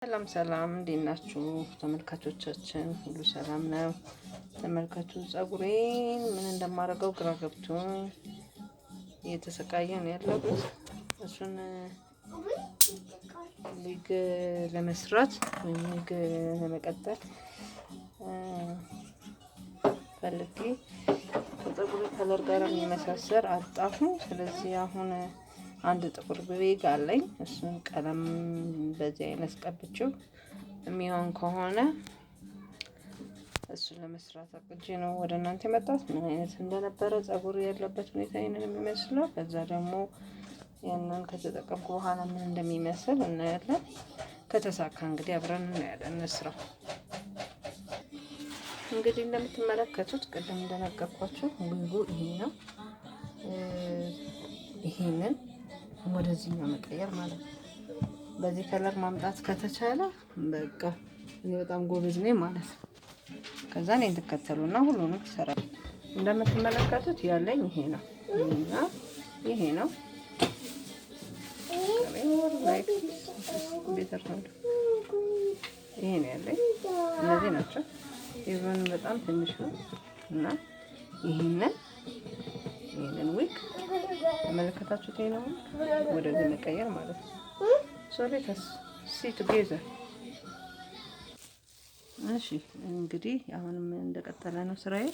ሰላም ሰላም እንዴት ናችሁ ተመልካቾቻችን? ሁሉ ሰላም ነው? ተመልካቹ ፀጉሬን ምን እንደማደርገው ግራ ገብቶኝ እየተሰቃየ ነው ያለሁት። እሱን ዊግ ለመስራት ወይም ዊግ ለመቀጠል ፈልጌ ከፀጉሬ ከለር ጋር የሚመሳሰል አጣሁ። ስለዚህ አሁን አንድ ጥቁር ዊግ አለኝ። እሱን ቀለም በዚህ አይነት ቀብቼው የሚሆን ከሆነ እሱን ለመስራት አቅጄ ነው ወደ እናንተ የመጣሁት። ምን አይነት እንደነበረ ፀጉር ያለበት ሁኔታ ይሄንን የሚመስለው፣ ከዛ ደግሞ ያንን ከተጠቀምኩ በኋላ ምን እንደሚመስል እናያለን። ከተሳካ እንግዲህ አብረን እናያለን እንስራው። እንግዲህ እንደምትመለከቱት ቅድም እንደነገርኳችሁ ዊጉ ይሄ ነው። ይሄንን ወደዚህኛው መቀየር ማለት ነው። በዚህ ከለር ማምጣት ከተቻለ በቃ እኔ በጣም ጎበዝ ነኝ ማለት ነው። ከዛ እኔን ትከተሉና ሁሉንም ትሰራሉ። እንደምትመለከቱት ያለኝ ይሄ ነው እና ይሄ ነው ይሄ ነው ያለኝ። እነዚህ ናቸው። ኢቨን በጣም ትንሽ ነው እና ይሄንን ዊግ ተመለከታችሁት? ይሄ ነው ወደዚህ መቀየር ማለት ነው። ሌትስ ሲ ቱጌዘር። እሺ እንግዲህ አሁንም እንደቀጠለ ነው ስራዬ።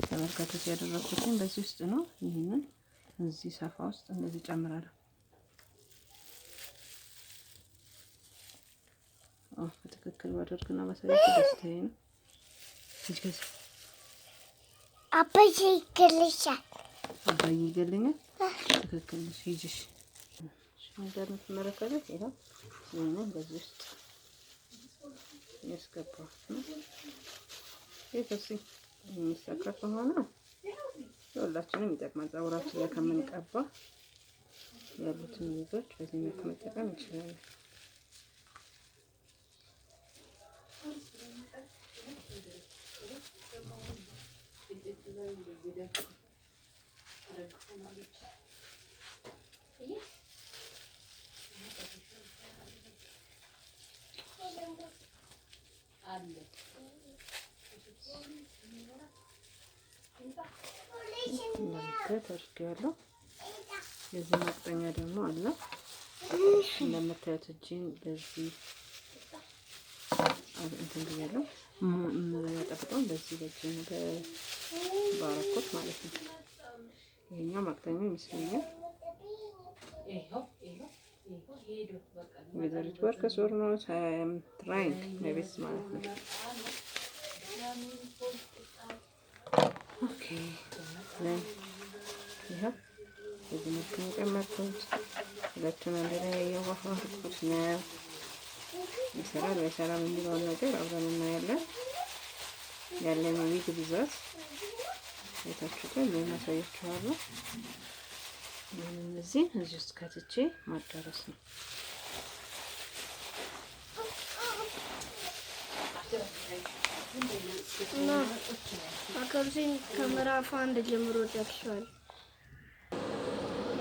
ተመልከቱት፣ ያደረኩትን በዚህ ውስጥ ነው። ይሄንን እዚህ ሰፋ ውስጥ እንደዚህ ጨምራለሁ። በትክክል ባደርግና ባሳያችሁ ደስታዬ ነው። አባዬ ይገልሻል። አባዬ ይገልኛል። ትክክል ነሽ። ሂጂሽ እንደምትመለከቱት ይሄው ይሄንን በዚህ ውስጥ ያስገባሁት ነው። ይሄ የሚሰካ ከሆነ ሁላችንም ይጠቅማል። ፀጉራችን ላይ ከምንቀባ ያሉትን ዊጎች በዚህ መልኩ መጠቀም እንችላለን። አድርጌያለሁ። የዚህ ማቅጠኛ ደግሞ አለ። እንደምታዩት እጄን በዚህ እንትን ብያለሁ። ጠብቀው በዚህ በእጄ ባረኩት ማለት ነው። ይሄኛው ማቅጠኛ ይመስለኛል። whether it works or not, I am trying my best ማለት ነው። ኦኬ then ይሄው በዚህ መልኩ ነው የጨመርኩት። ሁለቱን አንድ ላይ ያዋሃድኩት ነው። ይሰራል አይሰራም የሚለውን ነገር አብረን እናያለን። ያለኝ ዊግ ብዛት አይታችሁታል። እናሳያችኋለሁ። እዚህ ውስጥ ከትቼ ማዳረስ ነው። እና አከብሲን ከምዕራፍ 1 ጀምሮ ደርሷል።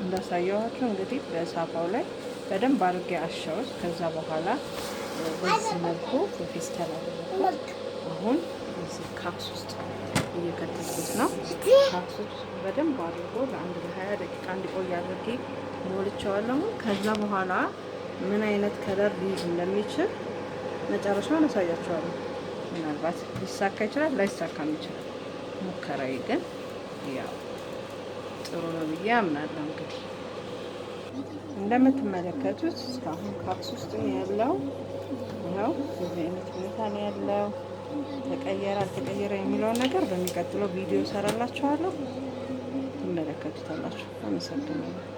እንዳሳየኋችሁ እንግዲህ በሳፋው ላይ በደንብ አድርጌ አሻውት። ከዛ በኋላ በዚህ መልኩ በፌስታል አደረኩት። አሁን እዚህ ካክስ ውስጥ እየከተትኩት ነው። ካክስ ውስጥ በደንብ አድርጎ ለ20 ደቂቃ እንዲቆይ አድርጌ ሞልቼዋለሁ። ከዛ በኋላ ምን አይነት ከለር ሊይዝ እንደሚችል መጨረሻውን አሳያችኋለሁ። ምናልባት ሊሳካ ይችላል፣ ላይሳካም ይችላል። ሙከራዬ ግን ያው ጥሩ ነው ብዬ አምናለሁ። እንግዲህ እንደምትመለከቱት እስካሁን ካክስ ውስጥ ነው ያለው። ያው በዚህ አይነት ሁኔታ ነው ያለው። ተቀየረ አልተቀየረ የሚለውን ነገር በሚቀጥለው ቪዲዮ ሰራላችኋለሁ። ትመለከቱታላችሁ። አመሰግናለሁ።